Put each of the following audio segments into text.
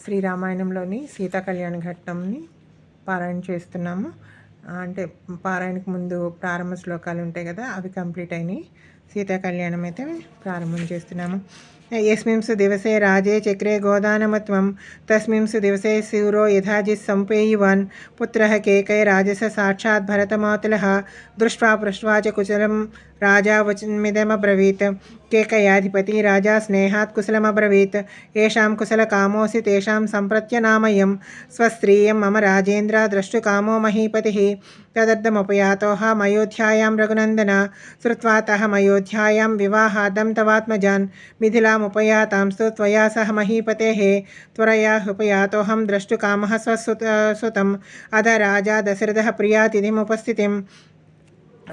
శ్రీరామాయణంలోని సీతా కళ్యాణ ఘట్టంని పారాయణ చేస్తున్నాము. అంటే పారాయణకు ముందు ప్రారంభ శ్లోకాలు ఉంటాయి కదా, అవి కంప్లీట్ అయినాయి. సీతా కళ్యాణం అయితే ప్రారంభం చేస్తున్నాము. యస్మింసు దివసే రాజే చక్రే గోదానమత్వం తస్మింసు దివసే శూరో యథాజిత్ సంపేయువాన్ పుత్రః కేకైరాజస సాక్షాత్ భరతమాతులః దృష్ట్వా పృష్ట్వా చ కుశలం రాజా వచనమిదమబ్రవీత్ కేకయాధిపతి రాజా స్నేహాత్ కుశలమబ్రవీత్ ఏషాం కుశలకామోసి తేషాం సంప్రత్యనామయం స్వస్త్రీయం మమ రాజేంద్ర ద్రష్టుకామో మహీపతిః తదర్థముపయాతోః మయోధ్యాయాం రఘునందన శ్రుత్వా తః మయోధ్యాయాం వివాహాదం తవాత్మజాన్ మిథిలాముపయాతాంస్తు త్వయా సహ మహీపతేః త్వరయా ఉపయాతోహం ద్రష్టుకామः స్వసుతం అధ రాజా దశరథः ప్రియాతిథిముపస్థితిం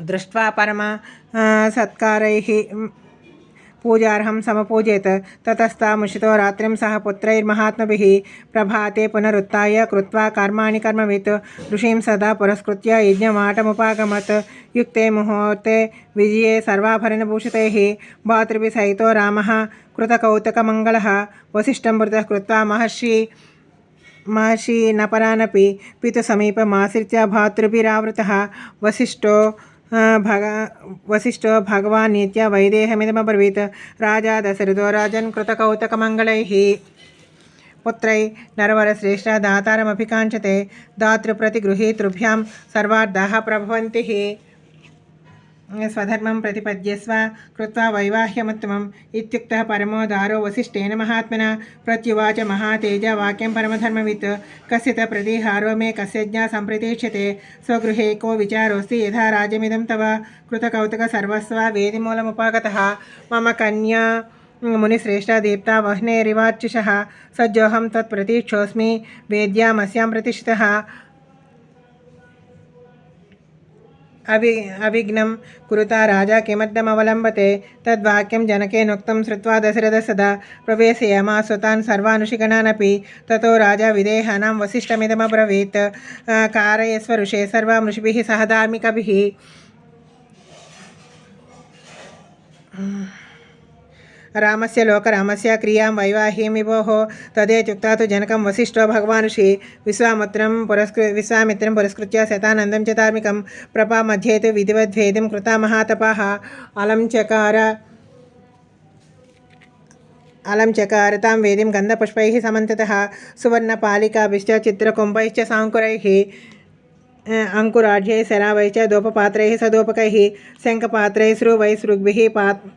దృష్ట్వా పరమ సత్కారైః పూజార్హం సమపూజేత్ తతస్తాముషితో రాత్రిం సహ పుత్రైర్మహాత్మభిః ప్రభాతే పునరుత్థాయ కృత్వా కర్మాణి కర్మవిత్ ఋషిం సదా పురస్కృత్య యజ్ఞమాటముపాగమత్ యుక్తే ముహూర్తే విజయే సర్వాభరణభూషితైః భాతృభిः సహితో రామः కృతకౌతుకమంగళः వసిష్ఠం వృతః కృత్వా మహర్షి నపరానపి పితుసమీపమాశ్రిత్య భాతృభిరావృతः వసిష్ఠో భగవానీత్య వైదేహమిదమబ్రవీత్ రాజా దశరథో రాజన్ కృతకౌతుకమంగళైః పుత్రై నరవరశ్రేష్ఠ దాతారమభికాంక్షతే దాతృప్రతిగృహీతృభ్యాం సర్వార్థాః ప్రభవంతి స్వధర్మం ప్రతిపద్యస్వ కృత్వా వైవాహ్యముత్తమం ఇత్యుక్తః పరమో దారో వసిష్ఠేన మహాత్మనా ప్రత్యువాచ మహాతేజ వాక్యం పరమధర్మవిత్ కస్యత ప్రతిహారో మే కస్యజ్ఞా సంప్రతిష్యతే స్వగృహే కో విచారోస్తి యథా రాజ్యమిదం తవ కృతకౌతుక సర్వస్వ వేదిమూలముపాగతః మమ కన్యా మునిశ్రేష్ఠ దీప్తా వహ్నేరివార్చిషః సజ్జోహం త్వత్ప్రతీక్షోస్మి వేద్యామస్యాం ప్రతిష్ఠితః అవిఘ్నం కురుతా రాజా కిమర్థమవలంబతే తద్వాక్యం జనకేనోక్తం శ్రుత్వా దశరథ సదా ప్రవేశయామాసుతాన్ సర్వానుషిగణానపి తతో రాజా విదేహానాం వసిష్ఠమిదమబ్రవీత్ కారయస్వ ఋషే సర్వమృషిభిః సహ ధార్మికభిః రామస్య లోకరామస్య క్రియాం వైవాహీం విభోః తదేత్యుక్తా తు జనకం వసిష్ఠో భగవానుషి విశ్వామిత్రం పురస్కృత్య శతానందం చ ధార్మికం ప్రభా మధ్యే తు విధివద్వేదిం కృతా మహాతపః అలం చకార తాం వేదిం గంధపుష్పైః సమంతతః సువర్ణపాలికాభిశ్చ చిత్రకుంభైశ్చ సాంకురైః అంకురాఢ్యై శరావైశ్చ దోపపాత్రైః సదోపకైః శంఖపాత్రైః శ్రువైః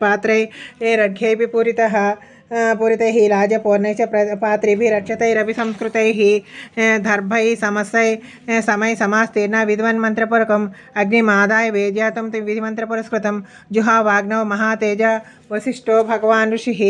పాత్రైరఢ్యైః పూరితైః రాజపూర్ణైశ్చ పాత్రైః రక్షతైరపి సంస్కృతైః దర్భైః సమై సమాస్తీర్ణ విద్వన్మంత్రపూర్వకం అగ్నిమాదాయ వేద్యాతం విధిమంత్రపురస్కృతం జుహావాగ్నౌ మహాతేజ వసిష్ఠో భగవాన్ ఋషిః.